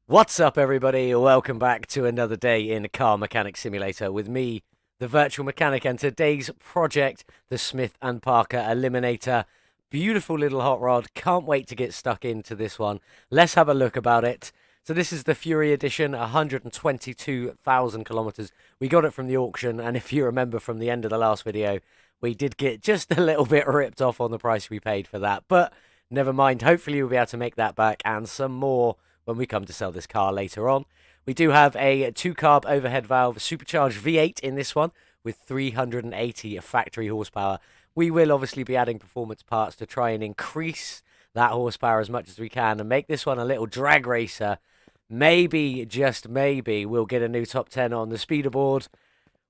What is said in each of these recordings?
What's up, everybody? Welcome back to another day in Car Mechanic Simulator with me, the Virtual Mechanic, and today's project, the Smith and Parker Eliminator. Beautiful little hot rod. Can't wait to get stuck into this one. Let's have a look about it. So this is the Fury edition, 122,000 kilometers. We got it from the auction, and if you remember from the end of the last video, we did get just a little bit ripped off on the price we paid for that. But never mind. Hopefully we'll be able to make that back and some more when we come to sell this car later on. We do have a 2-carb overhead valve supercharged V8 in this one with 380 factory horsepower. We will obviously be adding performance parts to try and increase that horsepower as much as we can and make this one a little drag racer. Maybe, just maybe, we'll get a new top 10 on the speeder board,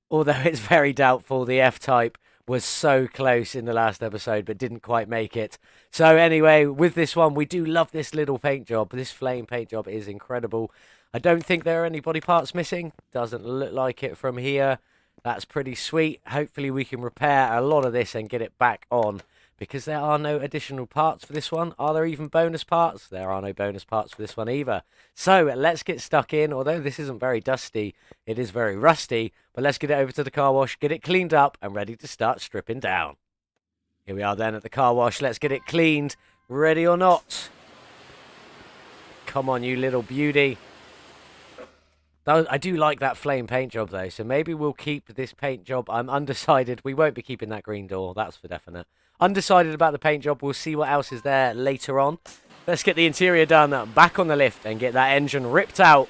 although it's very doubtful. The F-Type was so close in the last episode but didn't quite make it. So anyway, with this one, we do love this little paint job. This flame paint job is incredible. I don't think there are any body parts missing. Doesn't look like it from here. That's pretty sweet. Hopefully we can repair a lot of this and get it back on, because there are no additional parts for this one. Are there even bonus parts? There are no bonus parts for this one either. So let's get stuck in. Although this isn't very dusty, it is very rusty. But let's get it over to the car wash, get it cleaned up and ready to start stripping down. Here we are then at the car wash. Let's get it cleaned. Ready or not? Come on, you little beauty. I do like that flame paint job, though, so maybe we'll keep this paint job. I'm undecided. We won't be keeping that green door, that's for definite. Undecided about the paint job. We'll see what else is there later on. Let's get the interior done, back on the lift, and get that engine ripped out.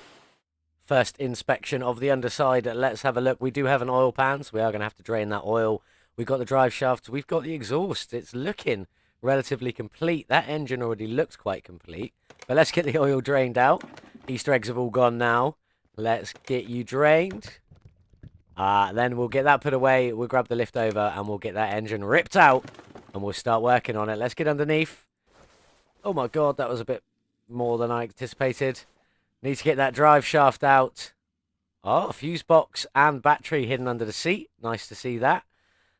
First inspection of the underside. Let's have a look. We do have an oil pan, so we are going to have to drain that oil. We've got the drive shaft. We've got the exhaust. It's looking relatively complete. That engine already looks quite complete. But let's get the oil drained out. Easter eggs have all gone now. Let's get you drained. Then we'll get that put away. We'll grab the lift over and we'll get that engine ripped out. And we'll start working on it. Let's get underneath. Oh my god, that was a bit more than I anticipated. Need to get that drive shaft out. Oh, fuse box and battery hidden under the seat. Nice to see that.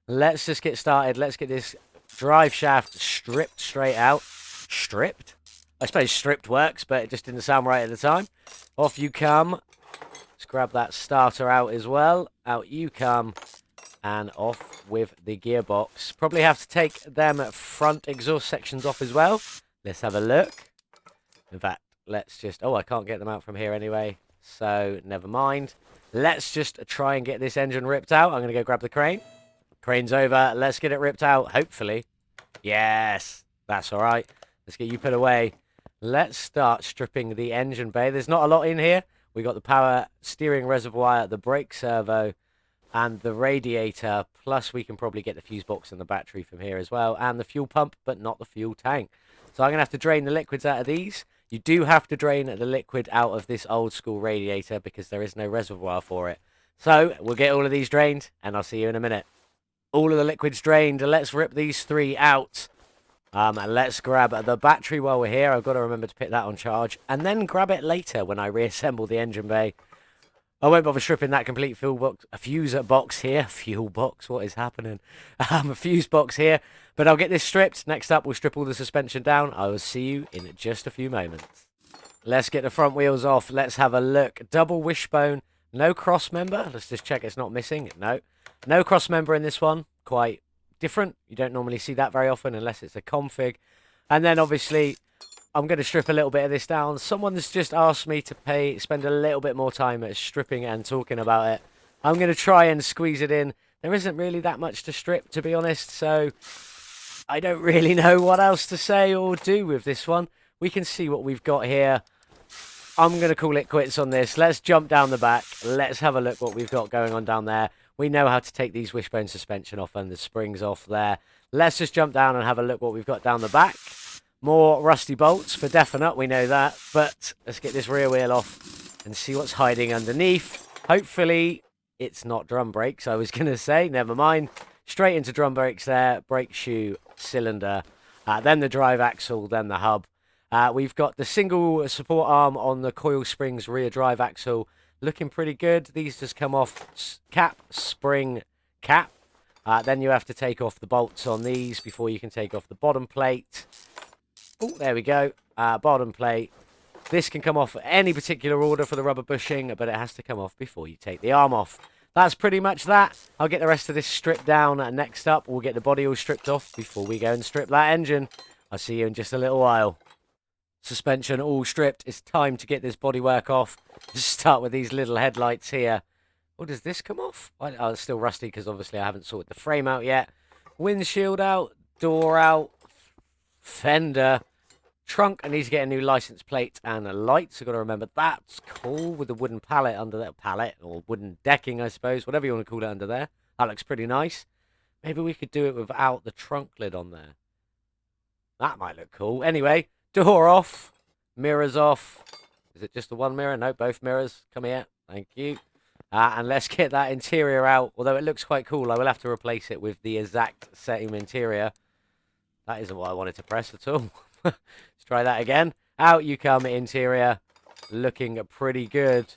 Let's just get started. Let's get this drive shaft stripped straight out. Stripped? I suppose stripped works, but it just didn't sound right at the time. Off you come. Let's grab that starter out as well. Out you come. And off with the gearbox. Probably have to take them front exhaust sections off as well. Let's have a look. In fact, let's just... Oh, I can't get them out from here anyway. So, never mind. Let's just try and get this engine ripped out. I'm going to go grab the crane. Crane's over. Let's get it ripped out, hopefully. Yes. That's all right. Let's get you put away. Let's start stripping the engine bay. There's not a lot in here. We got the power steering reservoir, the brake servo, and the radiator. Plus, we can probably get the fuse box and the battery from here as well, and the fuel pump, but not the fuel tank. So I'm going to have to drain the liquids out of these. You do have to drain the liquid out of this old school radiator because there is no reservoir for it. So we'll get all of these drained, and I'll see you in a minute. All of the liquids drained. Let's rip these 3 out. And let's grab the battery while we're here. I've got to remember to put that on charge. And then grab it later when I reassemble the engine bay. I won't bother stripping that complete fuel box. A fuse box here. Fuel box, what is happening? A fuse box here. But I'll get this stripped. Next up, we'll strip all the suspension down. I will see you in just a few moments. Let's get the front wheels off. Let's have a look. Double wishbone. No cross member. Let's just check it's not missing. No. No cross member in this one. Quite different. You don't normally see that very often unless it's a config. And then obviously I'm going to strip a little bit of this down. Someone's just asked me to spend a little bit more time at stripping it and talking about it. I'm going to try and squeeze it in. There isn't really that much to strip, to be honest, so I don't really know what else to say or do with this one. We can see what we've got here. I'm going to call it quits on this. Let's jump down the back. Let's have a look what we've got going on down there. We know how to take these wishbone suspension off and the springs off there. Let's just jump down and have a look what we've got down the back. More rusty bolts for definite, we know that. But let's get this rear wheel off and see what's hiding underneath. Hopefully it's not drum brakes, I was going to say. Never mind. Straight into drum brakes there. Brake shoe, cylinder. Then the drive axle, then the hub. We've got the single support arm on the coil springs rear drive axle. Looking pretty good. These just come off cap, spring, cap. Then you have to take off the bolts on these before you can take off the bottom plate. Oh, there we go. Bottom plate. This can come off any particular order for the rubber bushing, but it has to come off before you take the arm off. That's pretty much that. I'll get the rest of this stripped down next up. We'll get the body all stripped off before we go and strip that engine. I'll see you in just a little while. Suspension all stripped. It's time to get this bodywork off. Just start with these little headlights here. Oh, does this come off? Oh, it's still rusty because obviously I haven't sorted the frame out yet. Windshield out, door out, fender, trunk. I need to get a new license plate and lights. I've got to remember that's cool with the wooden pallet under that pallet, or wooden decking, I suppose, whatever you want to call it under there. That looks pretty nice. Maybe we could do it without the trunk lid on there. That might look cool. Anyway, door off, mirrors off. Is it just the one mirror? No, both mirrors. Come here. Thank you. And let's get that interior out. Although it looks quite cool, I will have to replace it with the exact same interior. That isn't what I wanted to press at all. Let's try that again. Out you come, interior. Looking pretty good.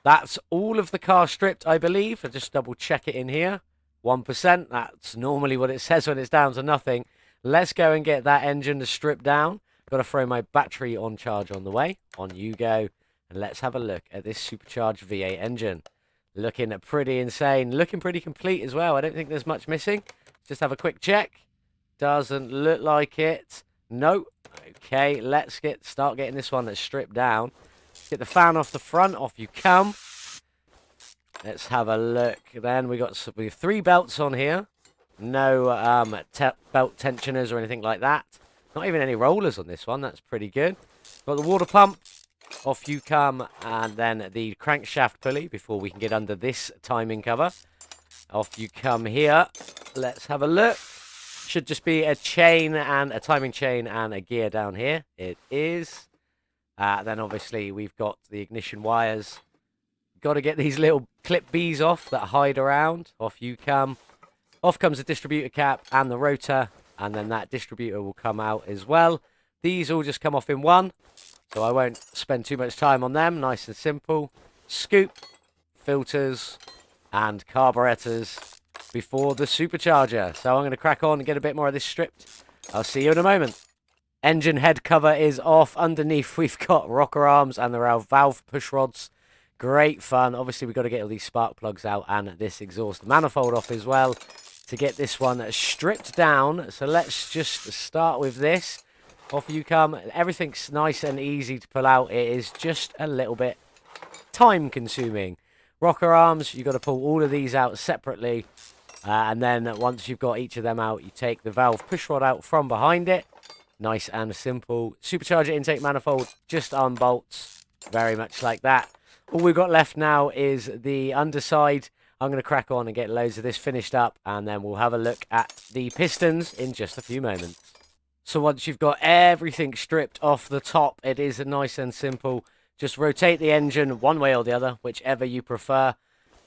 That's all of the car stripped, I believe. I'll just double check it in here. 1%. That's normally what it says when it's down to nothing. Let's go and get that engine to strip down. Got to throw my battery on charge on the way. On you go. And let's have a look at this supercharged V8 engine. Looking pretty insane. Looking pretty complete as well. I don't think there's much missing. Just have a quick check. Doesn't look like it. No. Okay, let's start getting this one that's stripped down. Get the fan off the front. Off you come. Let's have a look. Then we have 3 belts on here. No belt tensioners or anything like that. Not even any rollers on this one. That's pretty good. Got the water pump. Off you come, and then the crankshaft pulley before we can get under this timing cover. Off you come here. Let's have a look. Should just be a chain and a timing chain and a gear down here. It is. Then obviously we've got the ignition wires. Got to get these little clip Bs off that hide around. Off you come. Off comes the distributor cap and the rotor, and then that distributor will come out as well. These all just come off in one. So I won't spend too much time on them. Nice and simple. Scoop, filters, and carburetors before the supercharger. So I'm going to crack on and get a bit more of this stripped. I'll see you in a moment. Engine head cover is off. Underneath we've got rocker arms and there are valve push rods. Great fun. Obviously we've got to get all these spark plugs out and this exhaust manifold off as well to get this one stripped down. So let's just start with this. Off you come. Everything's nice and easy to pull out. It is just a little bit time consuming. Rocker arms, you've got to pull all of these out separately. And then once you've got each of them out, you take the valve push rod out from behind it. Nice and simple. Supercharger intake manifold just unbolts. Very much like that. All we've got left now is the underside. I'm going to crack on and get loads of this finished up. And then we'll have a look at the pistons in just a few moments. So once you've got everything stripped off the top, it is nice and simple. Just rotate the engine one way or the other, whichever you prefer.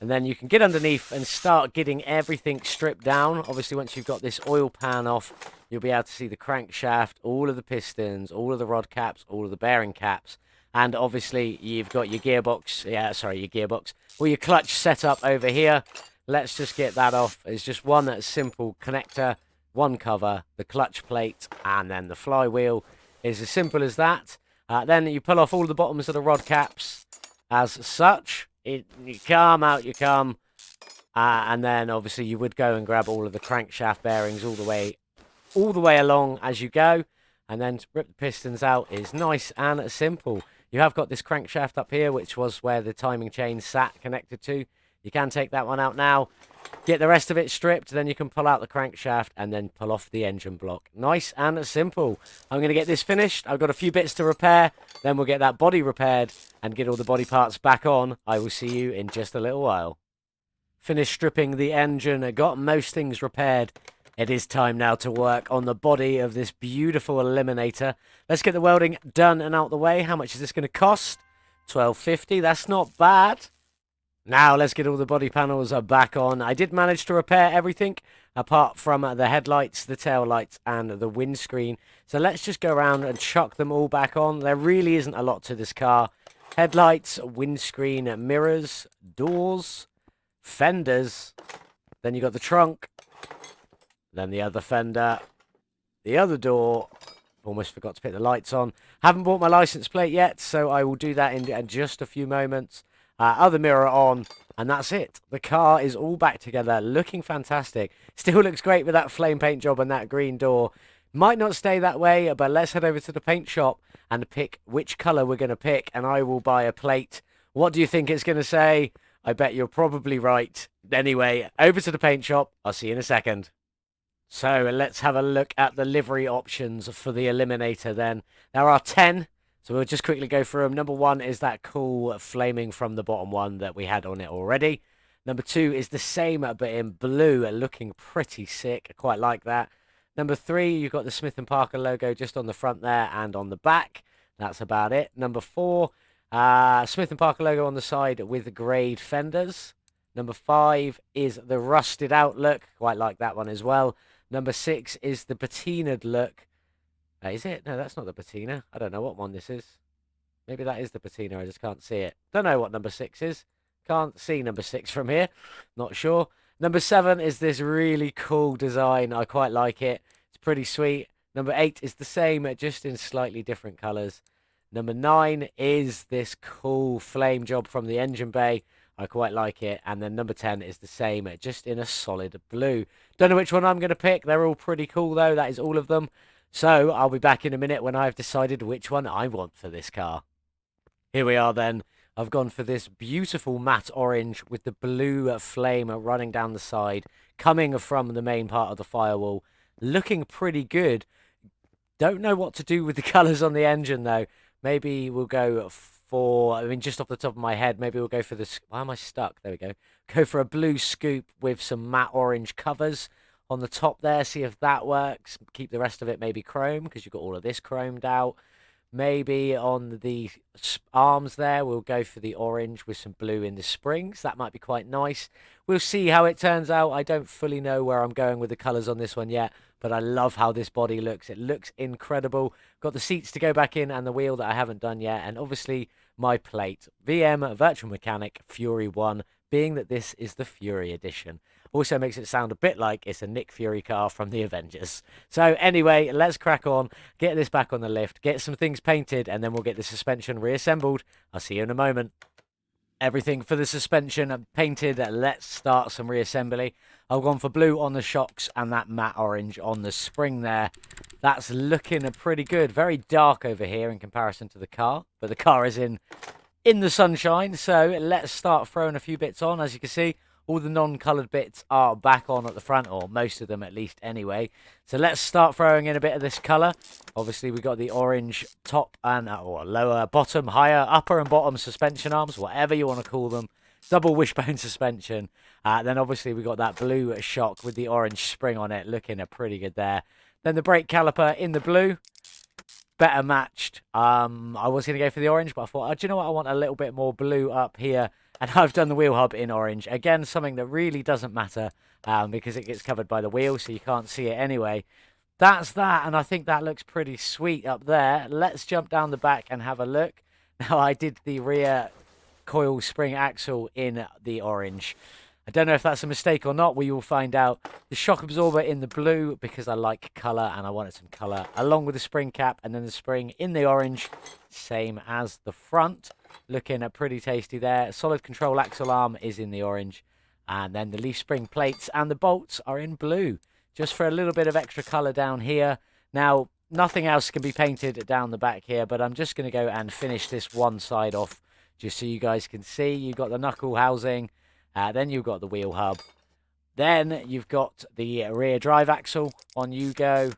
And then you can get underneath and start getting everything stripped down. Obviously, once you've got this oil pan off, you'll be able to see the crankshaft, all of the pistons, all of the rod caps, all of the bearing caps. And obviously, you've got your gearbox. Your gearbox. Or your clutch set up over here. Let's just get that off. It's just one simple connector. One cover, the clutch plate, and then the flywheel is as simple as that. Then you pull off all the bottoms of the rod caps as such. You come, out you come. And then obviously you would go and grab all of the crankshaft bearings all the way along as you go. And then to rip the pistons out is nice and simple. You have got this crankshaft up here, which was where the timing chain sat connected to. You can take that one out now. Get the rest of it stripped, then you can pull out the crankshaft and then pull off the engine block. Nice and simple. I'm going to get this finished. I've got a few bits to repair. Then we'll get that body repaired and get all the body parts back on. I will see you in just a little while. Finished stripping the engine. I got most things repaired. It is time now to work on the body of this beautiful Eliminator. Let's get the welding done and out the way. How much is this going to cost? $12.50. That's not bad. Now let's get all the body panels back on. I did manage to repair everything apart from the headlights, the tail lights and the windscreen. So let's just go around and chuck them all back on. There really isn't a lot to this car. Headlights, windscreen, mirrors, doors, fenders. Then you got the trunk. Then the other fender, the other door, Almost forgot to put the lights on. Haven't bought my license plate yet, so I will do that in just a few moments. Other mirror on, and that's it. The car is all back together, looking fantastic. Still looks great with that flame paint job and that green door. Might not stay that way, but let's head over to the paint shop and pick which colour we're going to pick, and I will buy a plate. What do you think it's going to say? I bet you're probably right. Anyway, over to the paint shop. I'll see you in a second. So let's have a look at the livery options for the Eliminator then. There are 10, so we'll just quickly go through them. Number 1 is that cool flaming from the bottom one that we had on it already. Number 2 is the same but in blue, looking pretty sick. I quite like that. Number 3, you've got the Smith & Parker logo just on the front there and on the back. That's about it. Number 4, Smith & Parker logo on the side with greyed fenders. Number 5 is the rusted out look. Quite like that one as well. Number 6 is the patinaed look. Is it? No, that's not the patina. I don't know what one this is. Maybe that is the patina. I just can't see it. Don't know what number 6 is. Can't see number 6 from here. Not sure. Number 7 is this really cool design. I quite like it. It's pretty sweet. Number 8 is the same, just in slightly different colours. Number 9 is this cool flame job from the engine bay. I quite like it. And then number 10 is the same, just in a solid blue. Don't know which one I'm going to pick. They're all pretty cool, though. That is all of them. So I'll be back in a minute when I've decided which one I want for this car. Here we are then. I've gone for this beautiful matte orange with the blue flame running down the side, coming from the main part of the firewall. Looking pretty good. Don't know what to do with the colours on the engine, though. Maybe we'll go for, I mean, just off the top of my head, maybe we'll go for this. Why am I stuck? There we go. Go for a blue scoop with some matte orange covers on the top there. See if that works. Keep the rest of it maybe chrome, because you've got all of this chromed out. Maybe on the arms there, we'll go for the orange with some blue in the springs. That might be quite nice. We'll see how it turns out. I don't fully know where I'm going with the colours on this one yet, but I love how this body looks. It looks incredible. Got the seats to go back in and the wheel that I haven't done yet, and obviously my plate. VM Virtual Mechanic Fury 1, being that this is the Fury edition. Also makes it sound a bit like it's a Nick Fury car from the Avengers. So anyway, let's crack on, get this back on the lift, get some things painted, and then we'll get the suspension reassembled. I'll see you in a moment. Everything for the suspension painted. Let's start some reassembly. I've gone for blue on the shocks and that matte orange on the spring there. That's looking pretty good. Very dark over here in comparison to the car, but the car is in the sunshine. So let's start throwing a few bits on. As you can see, all the non-coloured bits are back on at the front, or most of them at least anyway. So let's start throwing in a bit of this colour. Obviously, we've got the orange top and or lower, bottom, higher, upper and bottom suspension arms, whatever you want to call them. Double wishbone suspension. Then obviously we've got that blue shock with the orange spring on it, looking pretty good there. Then the brake caliper in the blue. Better matched. I was going to go for the orange, but I thought, do you know what? I want a little bit more blue up here. And I've done the wheel hub in orange. Again, something that really doesn't matter because it gets covered by the wheel, so you can't see it anyway. That's that, and I think that looks pretty sweet up there. Let's jump down the back and have a look. Now, I did the rear coil spring axle in the orange. I don't know if that's a mistake or not. We will find out. The shock absorber in the blue because I like colour and I wanted some colour, along with the spring cap, and then the spring in the orange, same as the front. Looking pretty tasty there. Solid control axle arm is in the orange, and then the leaf spring plates and the bolts are in blue, just for a little bit of extra colour down here. Now, nothing else can be painted down the back here, but I'm just going to go and finish this one side off just so you guys can see. You've got the knuckle housing. Then you've got the wheel hub. Then you've got the rear drive axle. On you go.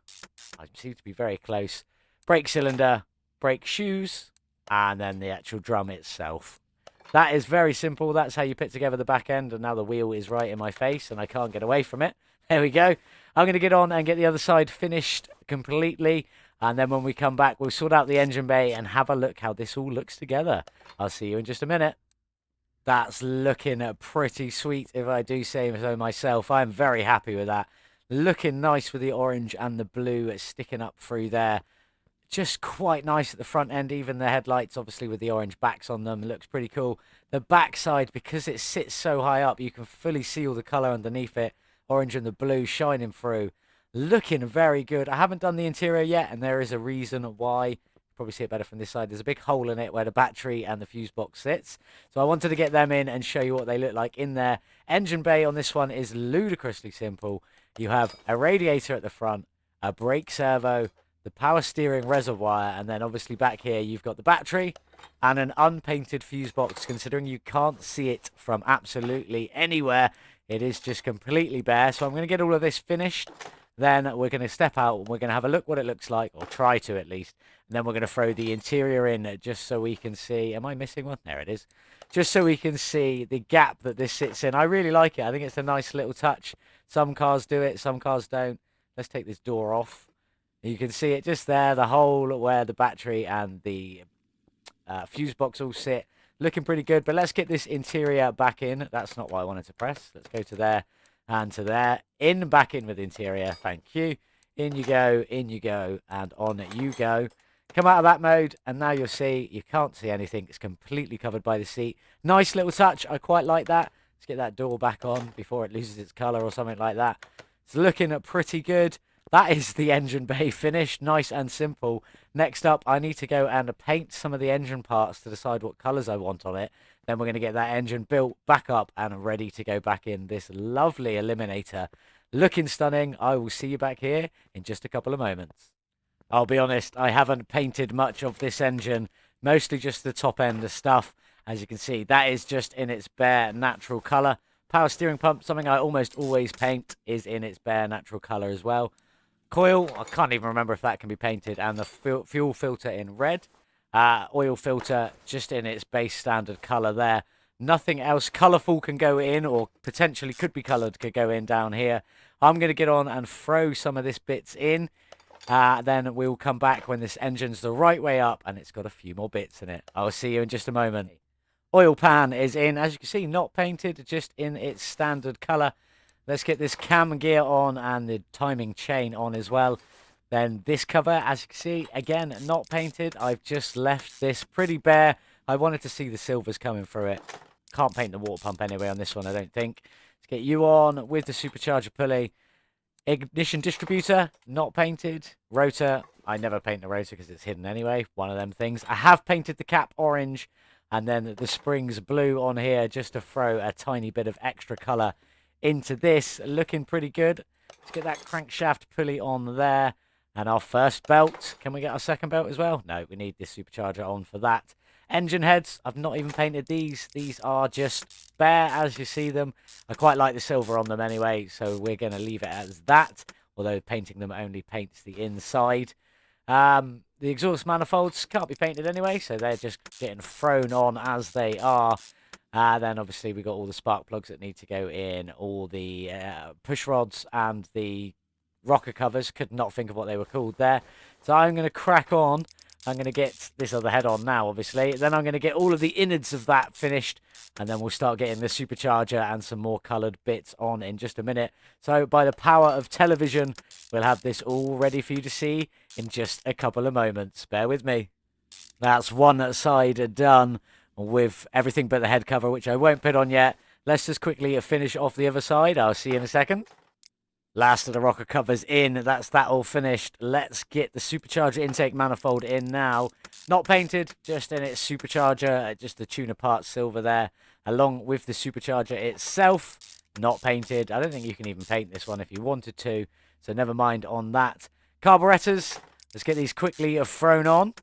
I seem to be very close. Brake cylinder, brake shoes, and then the actual drum itself. That is very simple. That's how you put together the back end. And now the wheel is right in my face and I can't get away from it. There we go. I'm going to get on and get the other side finished completely. And then when we come back, we'll sort out the engine bay and have a look how this all looks together. I'll see you in just a minute. That's looking pretty sweet, if I do say so myself. I'm very happy with that. Looking nice with the orange and the blue sticking up through there. Just quite nice at the front end. Even the headlights, obviously, with the orange backs on them, looks pretty cool. The backside, because it sits so high up, you can fully see all the colour underneath it. Orange and the blue shining through. looking very good. I haven't done the interior yet, and there is a reason why. Probably see it better from this side. There's a big hole in it where the battery and the fuse box sits. So I wanted to get them in and show you what they look like in there. Engine bay on this one is ludicrously simple. You have a radiator at the front, a brake servo, the power steering reservoir, and then obviously back here you've got the battery and an unpainted fuse box. Considering you can't see it from absolutely anywhere, it is just completely bare. So I'm going to get all of this finished. Then we're going to step out and we're going to have a look what it looks like, or try to at least. And then we're going to throw the interior in just so we can see. Am I missing one? There it is. Just so we can see the gap that this sits in. I really like it. I think it's a nice little touch. Some cars do it, some cars don't. Let's take this door off. You can see it just there, the hole where the battery and the fuse box all sit. Looking pretty good, but let's get this interior back in. That's not what I wanted to press. Let's go to there and to there. Back in with interior. Thank you. In you go, and on you go. Come out of that mode, and now you'll see you can't see anything. It's completely covered by the seat. Nice little touch. I quite like that. Let's get that door back on before it loses its colour or something like that. It's looking pretty good. That is the engine bay finished. Nice and simple. Next up, I need to go and paint some of the engine parts to decide what colours I want on it. Then we're going to get that engine built back up and ready to go back in this lovely Eliminator. Looking stunning. I will see you back here in just a couple of moments. I'll be honest, I haven't painted much of this engine. Mostly just the top end of stuff. As you can see, that is just in its bare natural colour. Power steering pump, something I almost always paint, is in its bare natural colour as well. Coil, I can't even remember if that can be painted. And the fuel filter in red. Oil filter just in its base standard colour there. Nothing else colourful can go in, or potentially could be coloured, could go in down here. I'm going to get on and throw some of this bits in. Then we'll come back when this engine's the right way up and it's got a few more bits in it. I'll see you in just a moment. Oil pan is in, as you can see, not painted, just in its standard colour. Let's get this cam gear on and the timing chain on as well. Then this cover, as you can see, again, not painted. I've just left this pretty bare. I wanted to see the silvers coming through it. Can't paint the water pump anyway on this one, I don't think. Let's get you on with the supercharger pulley. Ignition distributor, not painted. Rotor, I never paint the rotor because it's hidden anyway. One of them things. I have painted the cap orange and then the springs blue on here just to throw a tiny bit of extra colour into this. Looking pretty good. Let's get that crankshaft pulley on there. And our first belt. Can we get our second belt as well? No, we need this supercharger on for that. Engine heads, I've not even painted these. These are just bare as you see them. I quite like the silver on them anyway, so we're going to leave it as that. Although painting them only paints the inside. The exhaust manifolds can't be painted anyway, so they're just getting thrown on as they are. Then obviously we got all the spark plugs that need to go in, all the push rods and the rocker covers. Could not think of what they were called there. So I'm going to crack on. I'm going to get this other head on now, obviously. Then I'm going to get all of the innards of that finished. And then we'll start getting the supercharger and some more coloured bits on in just a minute. So by the power of television, we'll have this all ready for you to see in just a couple of moments. Bear with me. That's one side done with everything but the head cover, which I won't put on yet. Let's just quickly finish off the other side. I'll see you in a second. Last of the rocker covers in. That's that all finished. Let's get the supercharger intake manifold in now. Not painted, just in its supercharger, just the tuner part silver there, along with the supercharger itself. Not painted. I don't think you can even paint this one if you wanted to, so never mind on that. Carburetors. Let's get these quickly thrown on.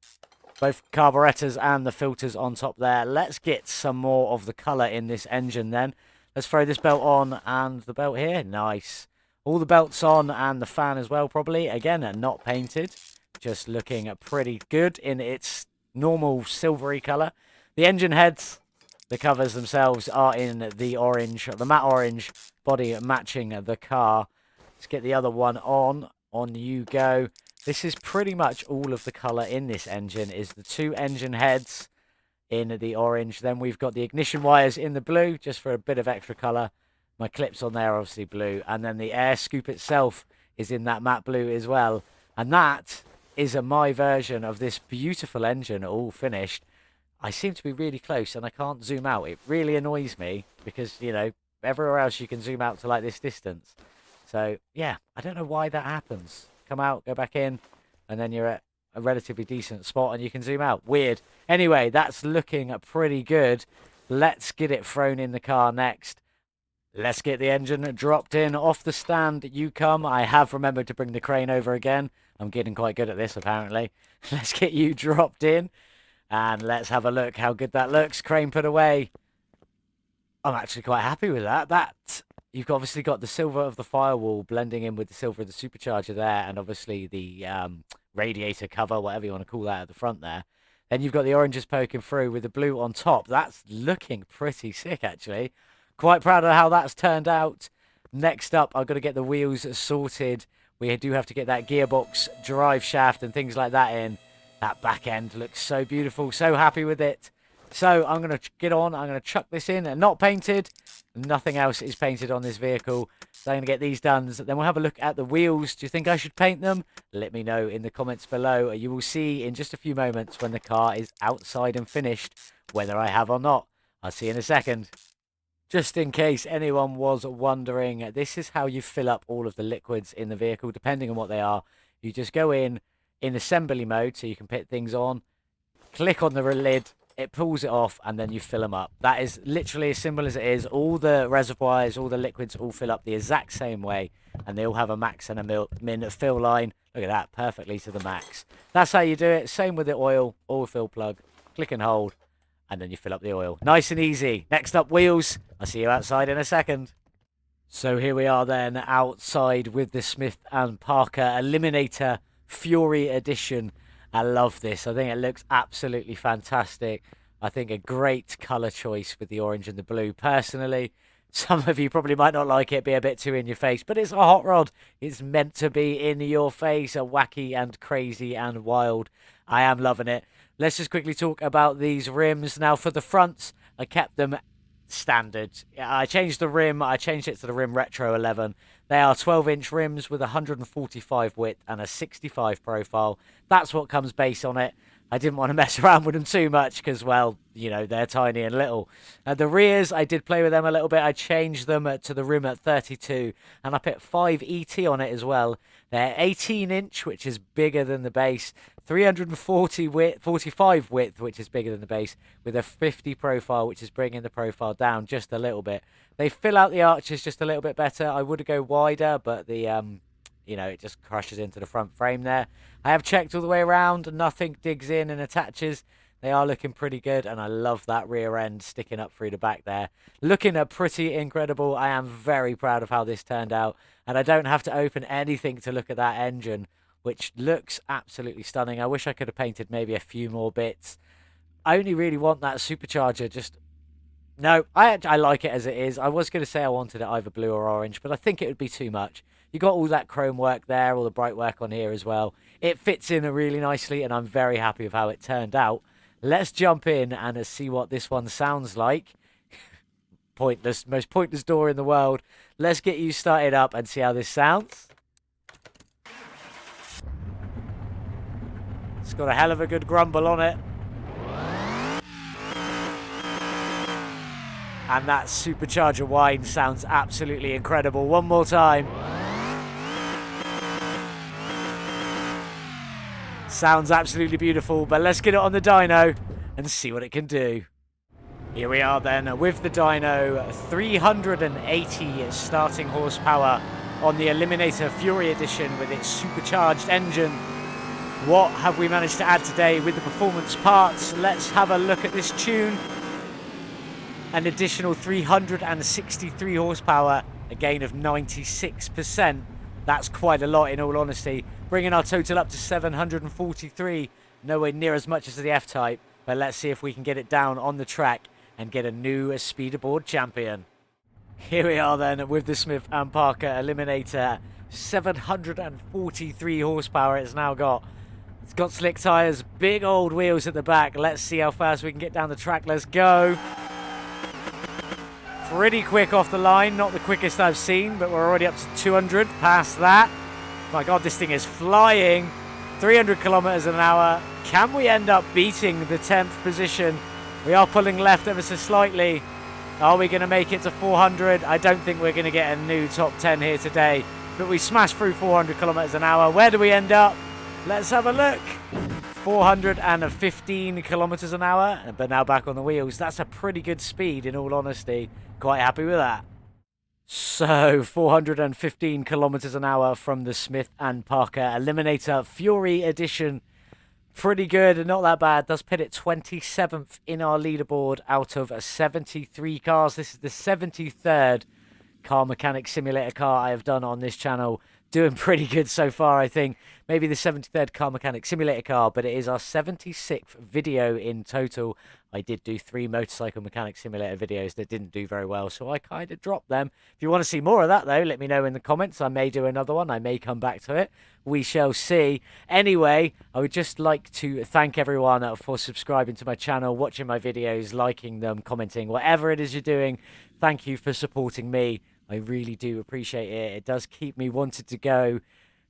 Both carburetors and the filters on top there. Let's get some more of the colour in this engine then. Let's throw this belt on and the belt here. Nice. All the belts on and the fan as well, probably. Again, not painted. Just looking pretty good in its normal silvery colour. The engine heads, the covers themselves are in the orange, the matte orange body matching the car. Let's get the other one on. On you go. This is pretty much all of the colour in this engine, is the two engine heads in the orange. Then we've got the ignition wires in the blue, just for a bit of extra colour. My clips on there are obviously blue. And then the air scoop itself is in that matte blue as well. And that is my version of this beautiful engine all finished. I seem to be really close and I can't zoom out. It really annoys me because, you know, everywhere else you can zoom out to like this distance. So, yeah, I don't know why that happens. Come out, go back in, and then you're at a relatively decent spot and you can zoom out. Weird. Anyway, that's looking pretty good. Let's get it thrown in the car next. Let's get the engine dropped in off the stand. You come. I have remembered to bring the crane over again. I'm getting quite good at this, apparently. Let's get you dropped in. And let's have a look how good that looks. Crane put away. I'm actually quite happy with that. You've obviously got the silver of the firewall blending in with the silver of the supercharger there. And obviously the radiator cover, whatever you want to call that, at the front there. Then you've got the oranges poking through with the blue on top. That's looking pretty sick, actually. Quite proud of how that's turned out. Next up, I've got to get the wheels sorted. We do have to get that gearbox, drive shaft, and things like that in. That back end looks so beautiful. So happy with it. So I'm going to get on. I'm going to chuck this in. And not painted. Nothing else is painted on this vehicle. So I'm going to get these done. Then we'll have a look at the wheels. Do you think I should paint them? Let me know in the comments below. You will see in just a few moments when the car is outside and finished whether I have or not. I'll see you in a second. Just in case anyone was wondering, this is how you fill up all of the liquids in the vehicle, depending on what they are. You just go in assembly mode, so you can put things on, click on the lid, it pulls it off, and then you fill them up. That is literally as simple as it is. All the reservoirs, all the liquids all fill up the exact same way, and they all have a max and a min fill line. Look at that, perfectly to the max. That's how you do it. Same with the oil fill plug. Click and hold. And then you fill up the oil. Nice and easy. Next up, wheels. I'll see you outside in a second. So here we are then, outside with the Smith Parker Eliminator Fury Edition. I love this. I think it looks absolutely fantastic. I think a great colour choice with the orange and the blue. Personally, some of you probably might not like it, be a bit too in your face, but it's a hot rod. It's meant to be in your face, a wacky and crazy and wild. I am loving it. Let's just quickly talk about these rims. Now, for the fronts, I kept them standard. I changed the rim. I changed it to the Rim Retro 11. They are 12-inch rims with 145 width and a 65 profile. That's what comes base on it. I didn't want to mess around with them too much because, well, you know, they're tiny and little. The rears, I did play with them a little bit. I changed them to the rim at 32, and I put 5 ET on it as well. They're 18-inch, which is bigger than the base. 45 width, which is bigger than the base, with a 50 profile, which is bringing the profile down just a little bit. They fill out the arches just a little bit better. I would go wider, but the you know, it just crushes into the front frame there. I have checked all the way around. Nothing digs in and attaches. They are looking pretty good, and I love that rear end sticking up through the back there. Looking pretty incredible. I am very proud of how this turned out, and I don't have to open anything to look at that engine, which looks absolutely stunning. I wish I could have painted maybe a few more bits. I only really want that supercharger. Just no, I like it as it is. I was going to say I wanted it either blue or orange, but I think it would be too much. You got all that chrome work there, all the bright work on here as well. It fits in really nicely, and I'm very happy with how it turned out. Let's jump in and see what this one sounds like. Pointless, most pointless door in the world. Let's get you started up and see how this sounds. It's got a hell of a good grumble on it. And that supercharger whine sounds absolutely incredible. One more time. Sounds absolutely beautiful, but let's get it on the dyno and see what it can do. Here we are then with the dyno, 380 starting horsepower on the Eliminator Fury Edition with its supercharged engine. What have we managed to add today with the performance parts? Let's have a look at this tune. An additional 363 horsepower, a gain of 96%. That's quite a lot in all honesty, bringing our total up to 743, nowhere near as much as the F-Type, but let's see if we can get it down on the track and get a new speederboard champion. Here we are then with the Smith Parker Eliminator, 743 horsepower it's now got. It's got slick tyres, big old wheels at the back. Let's see how fast we can get down the track. Let's go. Pretty quick off the line, not the quickest I've seen, but we're already up to 200 past that. My God, this thing is flying. 300 kilometers an hour. Can we end up beating the 10th position? We are pulling left ever so slightly. Are we going to make it to 400? I don't think we're going to get a new top 10 here today. but we smashed through 400 kilometers an hour. Where do we end up? Let's have a look. 415 kilometers an hour, but now back on the wheels. That's a pretty good speed, in all honesty. Quite happy with that. So, 415 kilometers an hour from the Smith and Parker Eliminator Fury edition. Pretty good, not that bad. Does put it 27th in our leaderboard out of 73 cars. This is the 73rd car mechanic simulator car I have done on this channel. Doing pretty good so far, I think. Maybe the 73rd car mechanic simulator car, but it is our 76th video in total. I did do 3 motorcycle mechanic simulator videos that didn't do very well, so I kind of dropped them. If you want to see more of that, though, let me know in the comments. I may do another one. I may come back to it. We shall see. Anyway, I would just like to thank everyone for subscribing to my channel, watching my videos, liking them, commenting, whatever it is you're doing. Thank you for supporting me. I really do appreciate it. It does keep me wanting to go,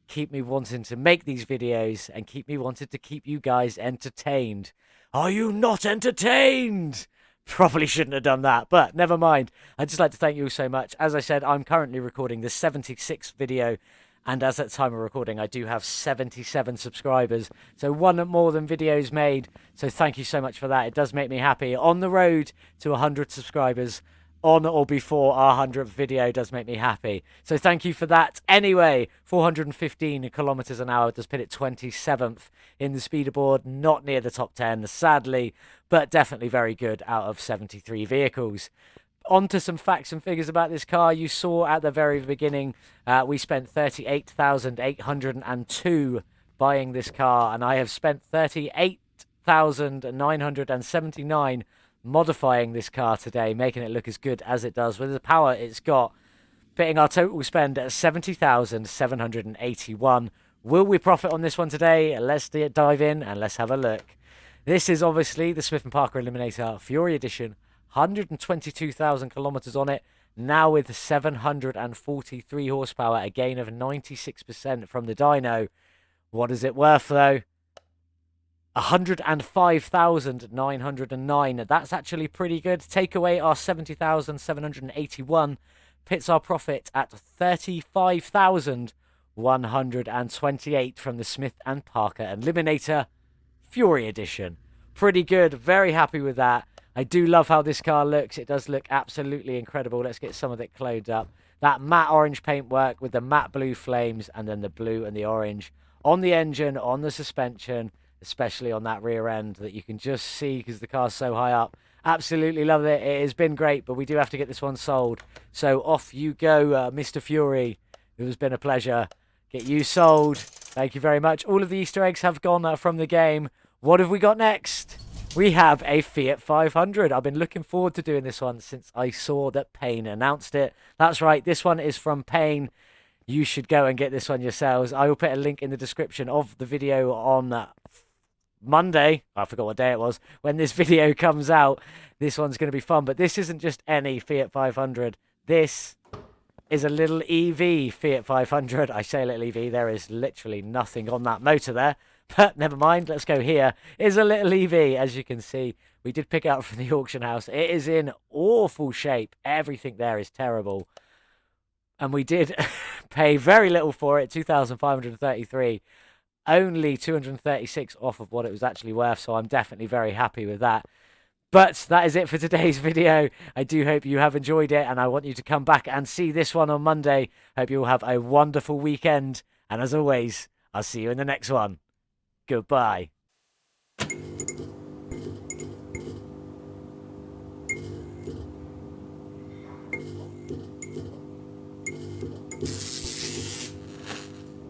keep me wanting to make these videos, and keep me wanting to keep you guys entertained. Are you not entertained? Probably shouldn't have done that, but never mind. I'd just like to thank you all so much. As I said, I'm currently recording the 76th video, and as at the time of recording, I do have 77 subscribers. So one more than videos made. So thank you so much for that. It does make me happy. On the road to 100 subscribers. On or before our 100th video does make me happy. So thank you for that. Anyway, 415 kilometers an hour does put it 27th in the speederboard. Not near the top 10, sadly, but definitely very good out of 73 vehicles. On to some facts and figures about this car. You saw at the very beginning, we spent 38,802 buying this car, and I have spent 38,979 modifying this car today, making it look as good as it does with the power it's got, putting our total spend at 70,781. Will we profit on this one today? Let's dive in and let's have a look. This is obviously the Smith Parker Eliminator Fury edition, 122,000 kilometers on it, now with 743 horsepower, a gain of 96% from the dyno. What is it worth though? 105,909. That's actually pretty good. Take away our 70,781. Pits our profit at 35,128 from the Smith and Parker Eliminator Fury edition. Pretty good. Very happy with that. I do love how this car looks. It does look absolutely incredible. Let's get some of it cloned up. That matte orange paintwork with the matte blue flames and then the blue and the orange on the engine, on the suspension, especially on that rear end that you can just see because the car's so high up. Absolutely love it. It has been great, but we do have to get this one sold. So off you go, Mr. Fury. It has been a pleasure. Get you sold. Thank you very much. All of the Easter eggs have gone from the game. What have we got next? We have a Fiat 500. I've been looking forward to doing this one since I saw that Payne announced it. That's right. This one is from Payne. You should go and get this one yourselves. I will put a link in the description of the video on Monday. I forgot what day it was. When this video comes out, this one's going to be fun. But this isn't just any Fiat 500. This is a little EV Fiat 500. I say little EV. There is literally nothing on that motor there. But never mind. Let's go here. It's a little EV, as you can see. We did pick it up from the auction house. It is in awful shape. Everything there is terrible. And we did pay very little for it. 2,533. Only 236 off of what it was actually worth, so I'm definitely very happy with that. But that is it for today's video. I do hope you have enjoyed it, and I want you to come back and see this one on Monday. Hope you all have a wonderful weekend, and as always, I'll see you in the next one. Goodbye. You